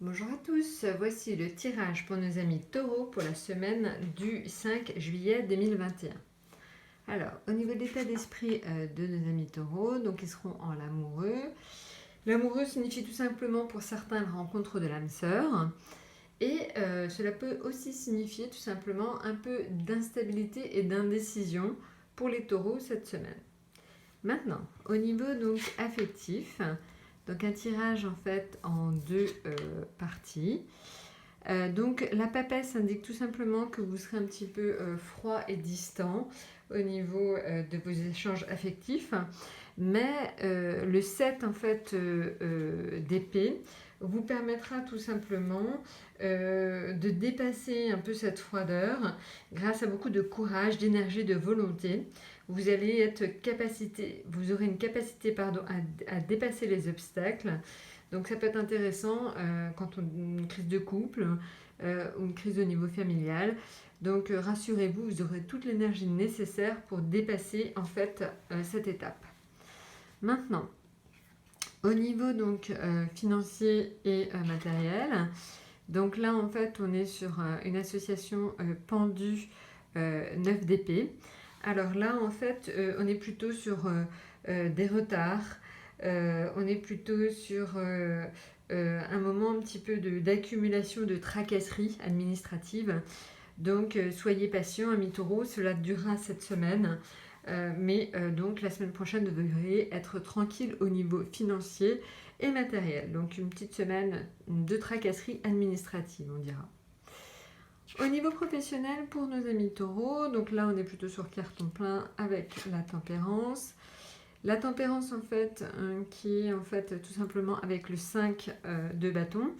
Bonjour à tous, voici le tirage pour nos amis taureaux pour la semaine du 5 juillet 2021. Alors, au niveau de l'état d'esprit de nos amis taureaux, donc ils seront en l'amoureux. L'amoureux signifie tout simplement pour certains la rencontre de l'âme sœur. Et cela peut aussi signifier tout simplement un peu d'instabilité et d'indécision pour les taureaux cette semaine. Maintenant, au niveau donc affectif, donc un tirage en fait en deux parties. Donc la papesse indique tout simplement que vous serez un petit peu froid et distant au niveau de vos échanges affectifs, mais le 7 en fait d'épée vous permettra tout simplement de dépasser un peu cette froideur grâce à beaucoup de courage, d'énergie, de volonté. Vous aurez une capacité à dépasser les obstacles. Donc ça peut être intéressant quand on a une crise de couple ou une crise au niveau familial. Donc rassurez-vous, vous aurez toute l'énergie nécessaire pour dépasser en fait cette étape. Maintenant, au niveau donc financier et matériel, donc là en fait on est sur une association pendue 9 d'épée. Alors là en fait on est plutôt sur des retards, on est plutôt sur un moment un petit peu d'accumulation de tracasseries administratives. Donc soyez patient, amis taureaux, cela durera cette semaine. Mais donc la semaine prochaine, vous devriez être tranquille au niveau financier et matériel. Donc une petite semaine de tracasseries administratives, on dira. Au niveau professionnel, pour nos amis taureaux, donc là on est plutôt sur carton plein avec la tempérance. La tempérance en fait, qui est en fait tout simplement avec le 5 de bâton.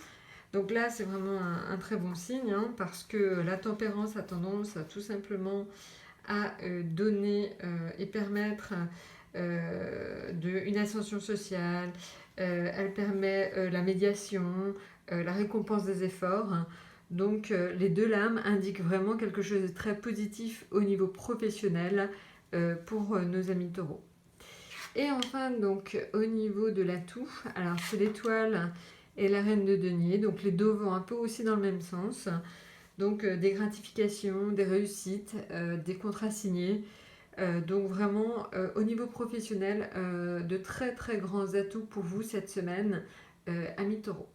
Donc là c'est vraiment un très bon signe, parce que la tempérance a tendance à tout simplement à donner et permettre une ascension sociale. Elle permet la médiation, la récompense des efforts. Donc les deux lames indiquent vraiment quelque chose de très positif au niveau professionnel pour nos amis taureaux. Et enfin, donc au niveau de l'atout, alors c'est l'étoile et la reine de denier, donc les deux vont un peu aussi dans le même sens. Donc des gratifications, des réussites, des contrats signés. Donc vraiment au niveau professionnel, de très très grands atouts pour vous cette semaine, amis taureaux.